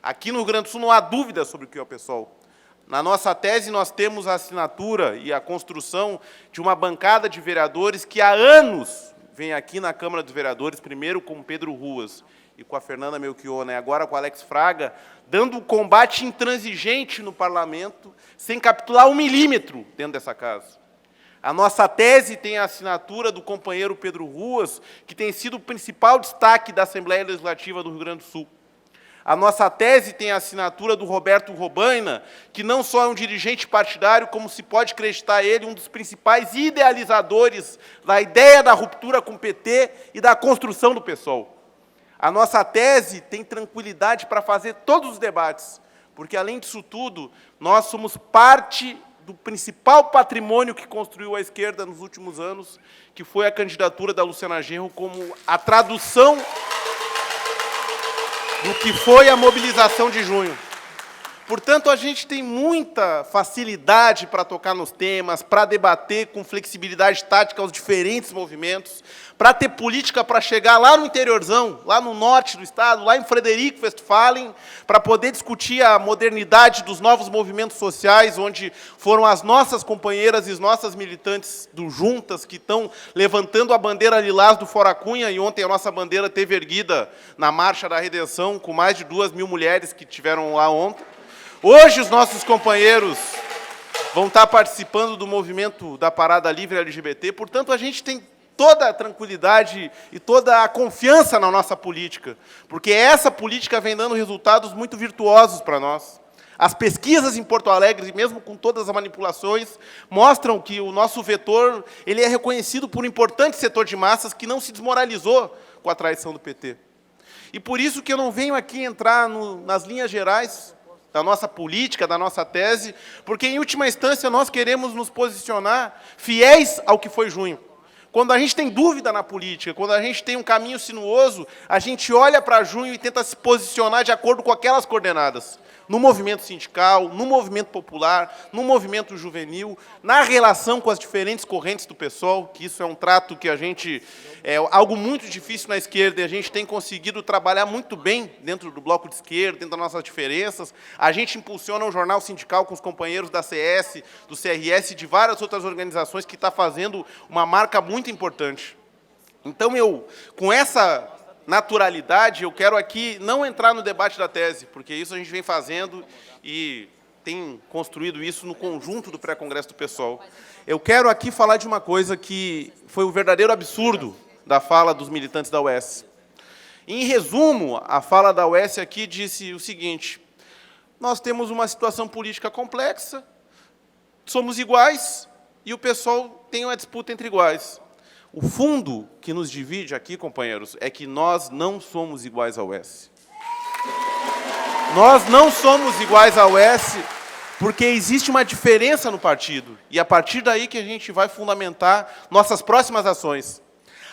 Aqui no Rio Grande do Sul não há dúvida sobre o que é o PSOL. Na nossa tese, nós temos a assinatura e a construção de uma bancada de vereadores que há anos vem aqui na Câmara dos Vereadores, primeiro com Pedro Ruas e com a Fernanda Melchior, agora com o Alex Fraga, dando um combate intransigente no parlamento, sem capitular 1 milímetro dentro dessa casa. A nossa tese tem a assinatura do companheiro Pedro Ruas, que tem sido o principal destaque da Assembleia Legislativa do Rio Grande do Sul. A nossa tese tem a assinatura do Roberto Robaina, que não só é um dirigente partidário, como se pode acreditar ele, um dos principais idealizadores da ideia da ruptura com o PT e da construção do PSOL. A nossa tese tem tranquilidade para fazer todos os debates, porque, além disso tudo, nós somos parte do principal patrimônio que construiu a esquerda nos últimos anos, que foi a candidatura da Luciana Genro como a tradução do que foi a mobilização de junho. Portanto, a gente tem muita facilidade para tocar nos temas, para debater com flexibilidade tática os diferentes movimentos, para ter política para chegar lá no interiorzão, lá no norte do estado, lá em Frederico Westphalen, para poder discutir a modernidade dos novos movimentos sociais, onde foram as nossas companheiras e as nossas militantes do Juntas que estão levantando a bandeira lilás do Fora Cunha, e ontem a nossa bandeira teve erguida na Marcha da Redenção, com mais de 2.000 mulheres que tiveram lá ontem. Hoje, os nossos companheiros vão estar participando do movimento da Parada Livre LGBT, portanto, a gente tem toda a tranquilidade e toda a confiança na nossa política, porque essa política vem dando resultados muito virtuosos para nós. As pesquisas em Porto Alegre, mesmo com todas as manipulações, mostram que o nosso vetor ele é reconhecido por um importante setor de massas que não se desmoralizou com a traição do PT. E por isso que eu não venho aqui entrar nas linhas gerais da nossa política, da nossa tese, porque, em última instância, nós queremos nos posicionar fiéis ao que foi junho. Quando a gente tem dúvida na política, quando a gente tem um caminho sinuoso, a gente olha para junho e tenta se posicionar de acordo com aquelas coordenadas. No movimento sindical, no movimento popular, no movimento juvenil, na relação com as diferentes correntes do PSOL, que isso é um trato que a gente... é algo muito difícil na esquerda, e a gente tem conseguido trabalhar muito bem dentro do bloco de esquerda, dentro das nossas diferenças. A gente impulsiona um jornal sindical com os companheiros da CS, do CRS e de várias outras organizações que está fazendo uma marca muito importante. Então, com essa naturalidade, eu quero aqui não entrar no debate da tese, porque isso a gente vem fazendo e tem construído isso no conjunto do pré-congresso do PSOL. Eu quero aqui falar de uma coisa que foi o verdadeiro absurdo da fala dos militantes da UES. Em resumo, a fala da UES aqui disse o seguinte: nós temos uma situação política complexa, somos iguais, e o PSOL tem uma disputa entre iguais. O fundo que nos divide aqui, companheiros, é que nós não somos iguais ao UES. Nós não somos iguais ao UES porque existe uma diferença no partido. E é a partir daí que a gente vai fundamentar nossas próximas ações.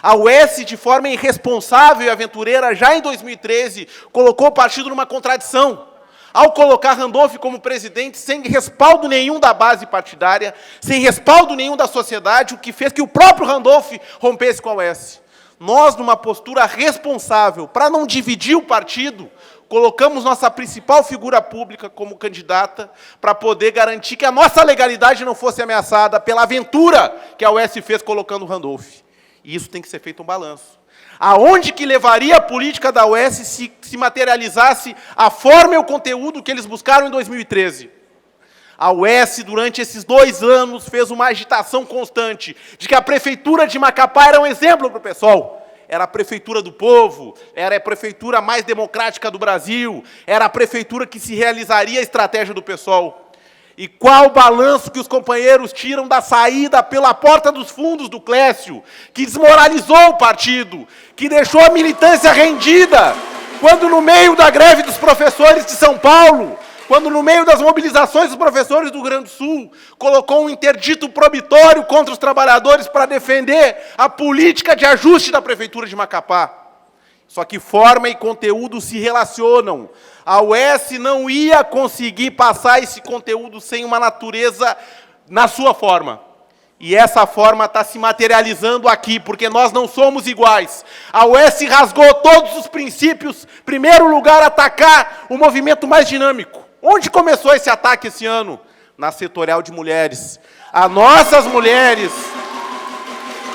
A UES, de forma irresponsável e aventureira, já em 2013, colocou o partido numa contradição. Ao colocar Randolph como presidente, sem respaldo nenhum da base partidária, sem respaldo nenhum da sociedade, o que fez que o próprio Randolph rompesse com a UES. Nós, numa postura responsável, para não dividir o partido, colocamos nossa principal figura pública como candidata para poder garantir que a nossa legalidade não fosse ameaçada pela aventura que a UES fez colocando o Randolph. E isso tem que ser feito um balanço. Aonde que levaria a política da UES se materializasse a forma e o conteúdo que eles buscaram em 2013? A UES, durante esses 2 anos, fez uma agitação constante de que a prefeitura de Macapá era um exemplo para o PSOL. Era a prefeitura do povo, era a prefeitura mais democrática do Brasil, era a prefeitura que se realizaria a estratégia do PSOL. E qual o balanço que os companheiros tiram da saída pela porta dos fundos do Clécio, que desmoralizou o partido, que deixou a militância rendida, quando no meio da greve dos professores de São Paulo, quando no meio das mobilizações dos professores do Rio Grande do Sul, colocou um interdito probitório contra os trabalhadores para defender a política de ajuste da Prefeitura de Macapá. Só que forma e conteúdo se relacionam. A UES não ia conseguir passar esse conteúdo sem uma natureza na sua forma. E essa forma está se materializando aqui, porque nós não somos iguais. A UES rasgou todos os princípios, em primeiro lugar, atacar o movimento mais dinâmico. Onde começou esse ataque esse ano? Na setorial de mulheres. As nossas mulheres,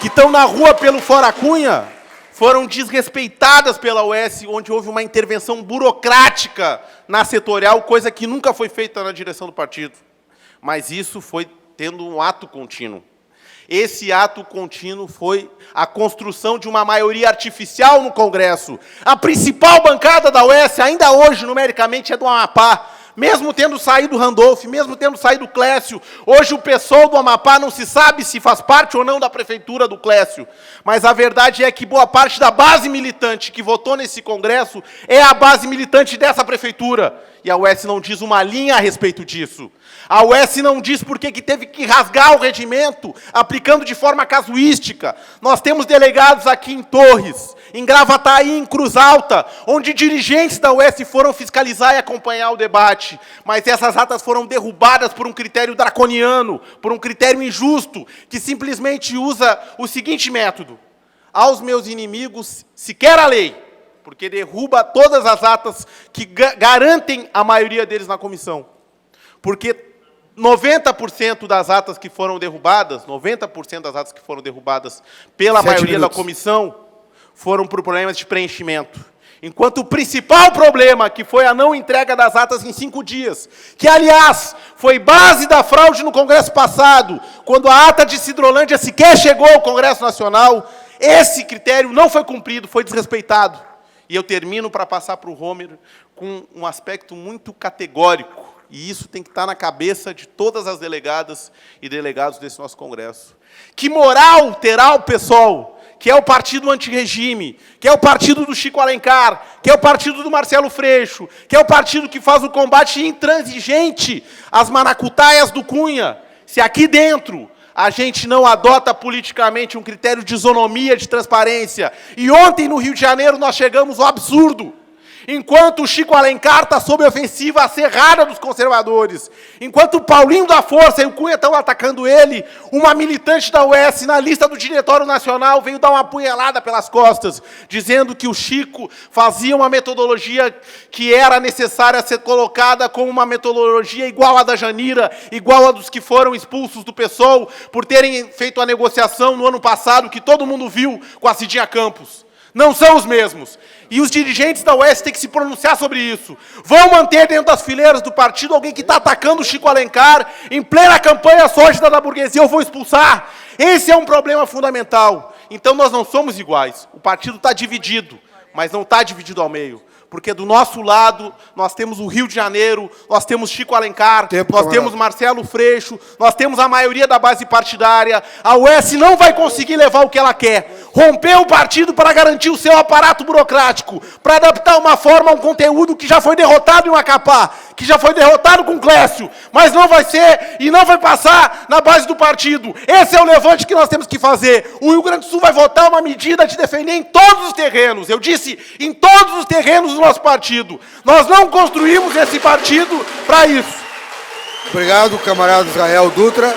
que estão na rua pelo Fora Cunha, foram desrespeitadas pela UES, onde houve uma intervenção burocrática na setorial, coisa que nunca foi feita na direção do partido. Mas isso foi tendo um ato contínuo. Esse ato contínuo foi a construção de uma maioria artificial no Congresso. A principal bancada da UES, ainda hoje, numericamente, é do Amapá. Mesmo tendo saído Randolph, mesmo tendo saído Clécio, hoje o PSOL do Amapá não se sabe se faz parte ou não da prefeitura do Clécio. Mas a verdade é que boa parte da base militante que votou nesse Congresso é a base militante dessa prefeitura. E a UES não diz uma linha a respeito disso. A UES não diz por que teve que rasgar o regimento, aplicando de forma casuística. Nós temos delegados aqui em Torres, em Gravataí, em Cruz Alta, onde dirigentes da UES foram fiscalizar e acompanhar o debate. Mas essas atas foram derrubadas por um critério draconiano, por um critério injusto, que simplesmente usa o seguinte método: aos meus inimigos se quer a lei, porque derruba todas as atas que garantem a maioria deles na comissão. Porque 90% das atas que foram derrubadas, 90% das atas que foram derrubadas pela maioria da comissão, foram por problemas de preenchimento. Enquanto o principal problema, que foi a não entrega das atas em 5 dias, que, aliás, foi base da fraude no Congresso passado, quando a ata de Sidrolândia sequer chegou ao Congresso Nacional, esse critério não foi cumprido, foi desrespeitado. E eu termino para passar para o Romer com um aspecto muito categórico. E isso tem que estar na cabeça de todas as delegadas e delegados desse nosso Congresso. Que moral terá o PSOL, que é o partido antirregime, que é o partido do Chico Alencar, que é o partido do Marcelo Freixo, que é o partido que faz o combate intransigente às maracutaias do Cunha, se aqui dentro a gente não adota politicamente um critério de isonomia, de transparência. E ontem, no Rio de Janeiro, nós chegamos ao absurdo. Enquanto o Chico Alencar está sob ofensiva acerrada dos conservadores, enquanto o Paulinho da Força e o Cunha estão atacando ele, uma militante da UES, na lista do Diretório Nacional, veio dar uma apunhalada pelas costas, dizendo que o Chico fazia uma metodologia que era necessária ser colocada como uma metodologia igual à da Janira, igual a dos que foram expulsos do PSOL, por terem feito a negociação no ano passado, que todo mundo viu com a Cidinha Campos. Não são os mesmos. E os dirigentes da UES têm que se pronunciar sobre isso. Vão manter dentro das fileiras do partido alguém que está atacando o Chico Alencar, em plena campanha sórdida da burguesia, eu vou expulsar. Esse é um problema fundamental. Então nós não somos iguais. O partido está dividido, mas não está dividido ao meio. Porque do nosso lado, nós temos o Rio de Janeiro, nós temos Chico Alencar, nós temos Marcelo Freixo, nós temos a maioria da base partidária. A UES não vai conseguir levar o que ela quer. Romper o partido para garantir o seu aparato burocrático, para adaptar uma forma, um conteúdo que já foi derrotado em Macapá, que já foi derrotado com Clécio, mas não vai ser e não vai passar na base do partido. Esse é o levante que nós temos que fazer. O Rio Grande do Sul vai votar uma medida de defender em todos os terrenos. Eu disse, em todos os terrenos do nosso partido. Nós não construímos esse partido para isso. Obrigado, camarada Israel Dutra.